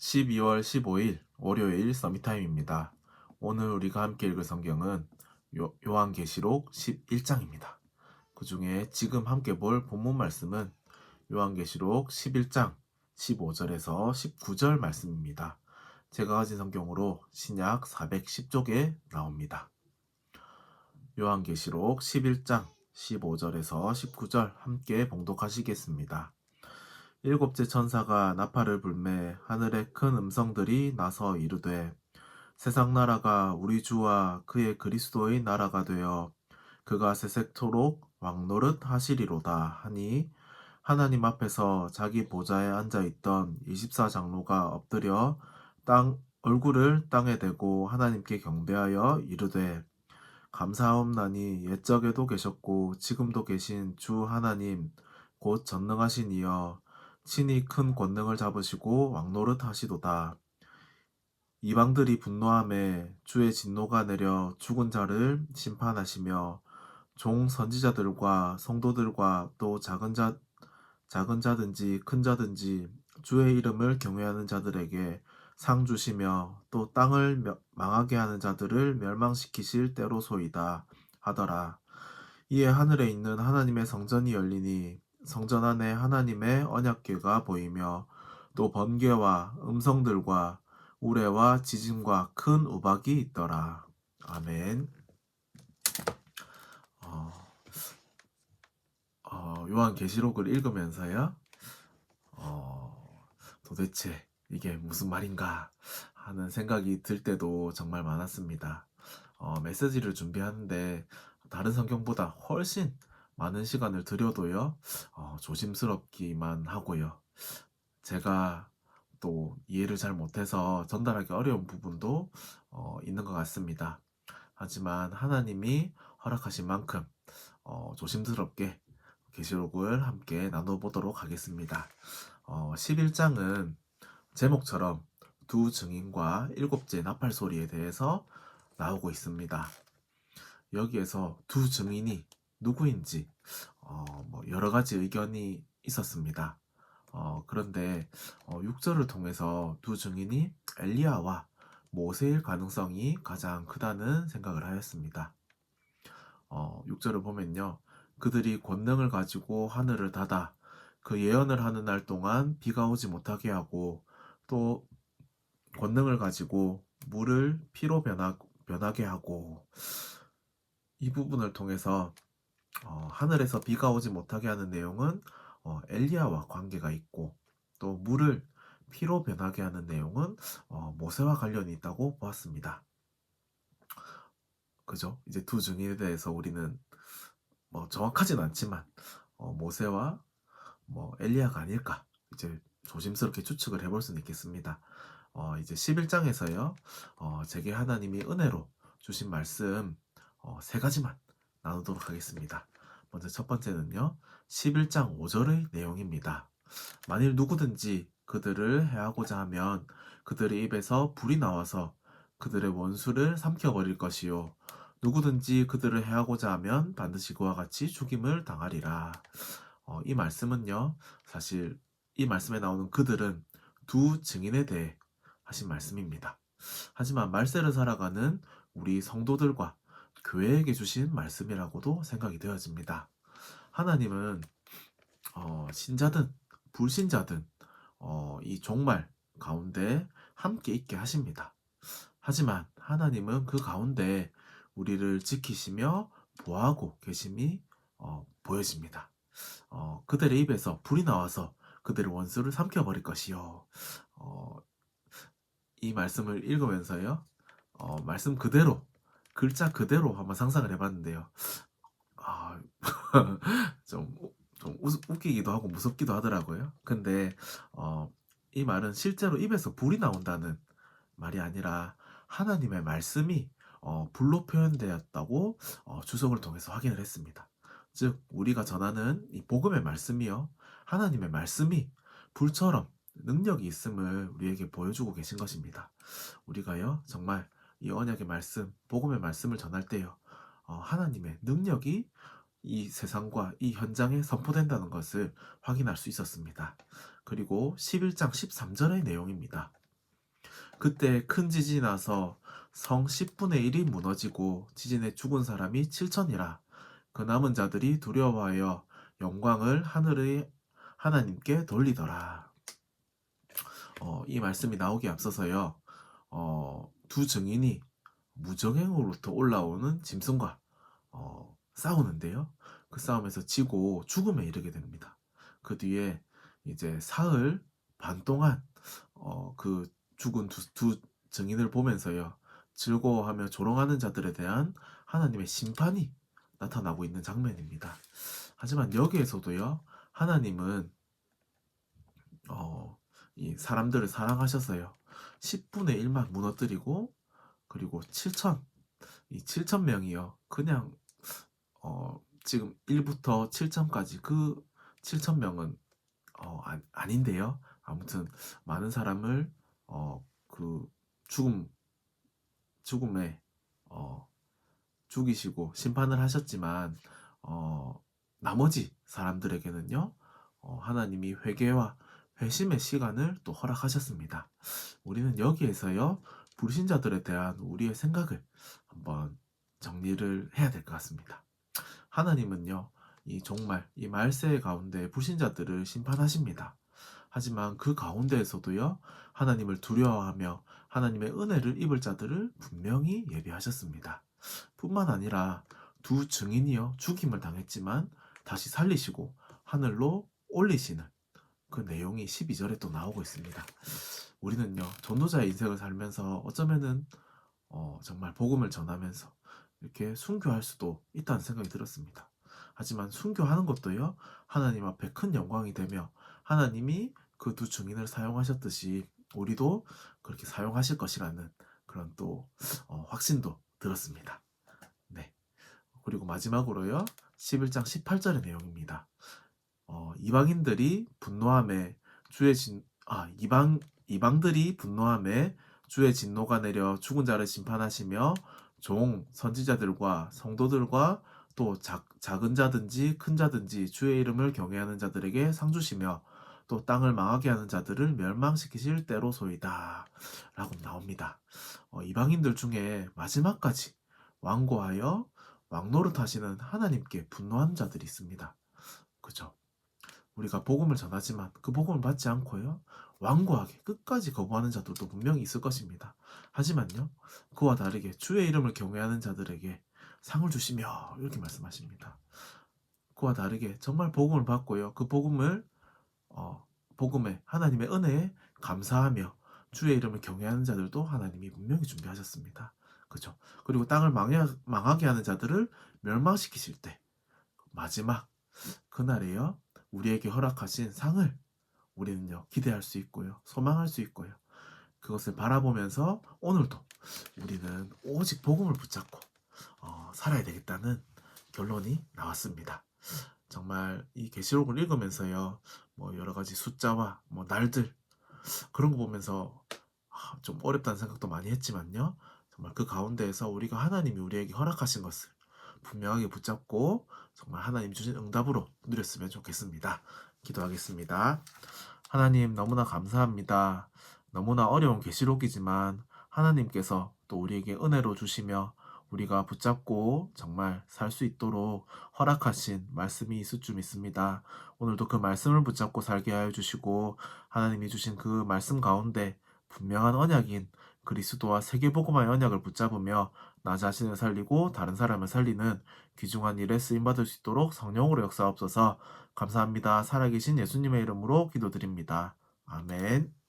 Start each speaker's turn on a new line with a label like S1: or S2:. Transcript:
S1: 12월 15일 월요일 서밋타임입니다. 오늘 우리가 함께 읽을 성경은 요한계시록 11장입니다. 그 중에 지금 함께 볼 본문 말씀은 요한계시록 11장 15절에서 19절 말씀입니다. 제가 가진 성경으로 신약 410쪽에 나옵니다. 요한계시록 11장 15절에서 19절 함께 봉독하시겠습니다. 일곱째 천사가 나팔을 불매 하늘에 큰 음성들이 나서 이르되 세상 나라가 우리 주와 그의 그리스도의 나라가 되어 그가 세세토록 왕노릇 하시리로다 하니 하나님 앞에서 자기 보좌에 앉아 있던 24장로가 엎드려 얼굴을 땅에 대고 하나님께 경배하여 이르되 감사하옵나니 옛적에도 계셨고 지금도 계신 주 하나님 곧 전능하신 이여 친히 큰 권능을 잡으시고 왕노릇 하시도다. 이방들이 분노함에 주의 진노가 내려 죽은 자를 심판하시며 종 선지자들과 성도들과 또 작은 자든지 큰 자든지 주의 이름을 경외하는 자들에게 상 주시며 또 땅을 망하게 하는 자들을 멸망시키실 때로소이다 하더라. 이에 하늘에 있는 하나님의 성전이 열리니 성전 안에 하나님의 언약궤가 보이며 또 번개와 음성들과 우레와 지진과 큰 우박이 있더라. 아멘. 요한계시록을 읽으면서요. 도대체 이게 무슨 말인가 하는 생각이 들 때도 정말 많았습니다. 메시지를 준비하는데 다른 성경보다 훨씬 많은 시간을 들여도요, 조심스럽기만 하고요. 제가 또 이해를 잘 못해서 전달하기 어려운 부분도 있는 것 같습니다. 하지만 하나님이 허락하신 만큼 조심스럽게 계시록을 함께 나눠보도록 하겠습니다. 11장은 제목처럼 두 증인과 일곱째 나팔 소리에 대해서 나오고 있습니다. 여기에서 두 증인이 누구인지 여러 가지 의견이 있었습니다. 그런데 6절을 통해서 두 증인이 엘리야와 모세일 가능성이 가장 크다는 생각을 하였습니다. 6절을 보면요. 그들이 권능을 가지고 하늘을 닫아 그 예언을 하는 날 동안 비가 오지 못하게 하고 또 권능을 가지고 물을 피로 변하게 하고 이 부분을 통해서 하늘에서 비가 오지 못하게 하는 내용은 엘리야와 관계가 있고 또 물을 피로 변하게 하는 내용은 모세와 관련이 있다고 보았습니다. 그죠? 이제 두 증인에 대해서 우리는 정확하진 않지만 모세와 엘리야가 아닐까 이제 조심스럽게 추측을 해볼 수는 있겠습니다. 이제 11장에서요 제게 하나님이 은혜로 주신 말씀 세 가지만 나누도록 하겠습니다. 먼저 첫 번째는요 11장 5절의 내용입니다. 만일 누구든지 그들을 해하고자 하면 그들의 입에서 불이 나와서 그들의 원수를 삼켜버릴 것이요 누구든지 그들을 해하고자 하면 반드시 그와 같이 죽임을 당하리라. 이 말씀은요 사실 이 말씀에 나오는 그들은 두 증인에 대해 하신 말씀입니다. 하지만 말세를 살아가는 우리 성도들과 교회에게 주신 말씀이라고도 생각이 되어집니다. 하나님은 신자든 불신자든 이 종말 가운데 함께 있게 하십니다. 하지만 하나님은 그 가운데 우리를 지키시며 보호하고 계심이 보여집니다. 그들의 입에서 불이 나와서 그들의 원수를 삼켜버릴 것이요. 이 말씀을 읽으면서요. 말씀 그대로 글자 그대로 한번 상상을 해봤는데요. 아, 좀, 좀 웃기기도 하고 무섭기도 하더라고요. 근데 이 말은 실제로 입에서 불이 나온다는 말이 아니라 하나님의 말씀이 불로 표현되었다고 주석을 통해서 확인을 했습니다. 즉 우리가 전하는 이 복음의 말씀이요 하나님의 말씀이 불처럼 능력이 있음을 우리에게 보여주고 계신 것입니다. 우리가요 정말 이 언약의 말씀, 복음의 말씀을 전할 때요 하나님의 능력이 이 세상과 이 현장에 선포된다는 것을 확인할 수 있었습니다. 그리고 11장 13절의 내용입니다. 그때 큰 지진이 나서 성 10분의 1이 무너지고 지진에 죽은 사람이 7천이라. 그 남은 자들이 두려워하여 영광을 하늘의 하나님께 돌리더라. 이 말씀이 나오기 앞서서요. 두 증인이 무정행으로부터 올라오는 짐승과 싸우는데요. 그 싸움에서 지고 죽음에 이르게 됩니다. 그 뒤에 이제 사흘 반 동안 그 죽은 두 증인을 보면서요. 즐거워하며 조롱하는 자들에 대한 하나님의 심판이 나타나고 있는 장면입니다. 하지만 여기에서도요. 하나님은 이 사람들을 사랑하셔서요. 10분의 1만 무너뜨리고 그리고 7천 이 7천 명이요. 그냥 지금 1부터 7천까지 그 7천 명은 아닌데요. 아무튼 많은 사람을 그 죽음에 죽이시고 심판을 하셨지만 나머지 사람들에게는요. 하나님이 회개와 회심의 시간을 또 허락하셨습니다. 우리는 여기에서요. 불신자들에 대한 우리의 생각을 한번 정리를 해야 될 것 같습니다. 하나님은요. 이 종말, 이 말세 가운데 불신자들을 심판하십니다. 하지만 그 가운데에서도요. 하나님을 두려워하며 하나님의 은혜를 입을 자들을 분명히 예비하셨습니다. 뿐만 아니라 두 증인이요. 죽임을 당했지만 다시 살리시고 하늘로 올리시는 그 내용이 12절에 또 나오고 있습니다. 우리는요. 전도자의 인생을 살면서 어쩌면은 정말 복음을 전하면서 이렇게 순교할 수도 있다는 생각이 들었습니다. 하지만 순교하는 것도요. 하나님 앞에 큰 영광이 되며 하나님이 그 두 증인을 사용하셨듯이 우리도 그렇게 사용하실 것이라는 그런 또 확신도 들었습니다. 네. 그리고 마지막으로요. 11장 18절의 내용입니다. 이방인들이 분노함에 이방들이 분노함에 주의 진노가 내려 죽은 자를 심판하시며 선지자들과 성도들과 또 작은 자든지 큰 자든지 주의 이름을 경외하는 자들에게 상 주시며 또 땅을 망하게 하는 자들을 멸망시키실 때로소이다 라고 나옵니다. 이방인들 중에 마지막까지 완고하여 왕노릇하시는 하나님께 분노하는 자들이 있습니다. 그죠? 우리가 복음을 전하지만 그 복음을 받지 않고요. 완고하게 끝까지 거부하는 자들도 분명히 있을 것입니다. 하지만요. 그와 다르게 주의 이름을 경외하는 자들에게 상을 주시며 이렇게 말씀하십니다. 그와 다르게 정말 복음을 받고요. 그 복음에 하나님의 은혜에 감사하며 주의 이름을 경외하는 자들도 하나님이 분명히 준비하셨습니다. 그죠? 그리고 땅을 망하게 하는 자들을 멸망시키실 때 마지막 그날에요. 우리에게 허락하신 상을 우리는요. 기대할 수 있고요. 소망할 수 있고요. 그것을 바라보면서 오늘도 우리는 오직 복음을 붙잡고 살아야 되겠다는 결론이 나왔습니다. 정말 이 계시록을 읽으면서요. 뭐 여러 가지 숫자와 뭐 날들 그런 거 보면서 좀 어렵다는 생각도 많이 했지만요. 정말 그 가운데에서 우리가 하나님이 우리에게 허락하신 것을 분명하게 붙잡고 정말 하나님 주신 응답으로 누렸으면 좋겠습니다. 기도하겠습니다. 하나님 너무나 감사합니다. 너무나 어려운 계시록이지만 하나님께서 또 우리에게 은혜로 주시며 우리가 붙잡고 정말 살 수 있도록 허락하신 말씀이 있을 줄 믿습니다. 오늘도 그 말씀을 붙잡고 살게 하여 주시고 하나님이 주신 그 말씀 가운데 분명한 언약인 그리스도와 세계복음화의 언약을 붙잡으며 나 자신을 살리고 다른 사람을 살리는 귀중한 일에 쓰임받을 수 있도록 성령으로 역사하옵소서. 감사합니다. 살아계신 예수님의 이름으로 기도드립니다. 아멘.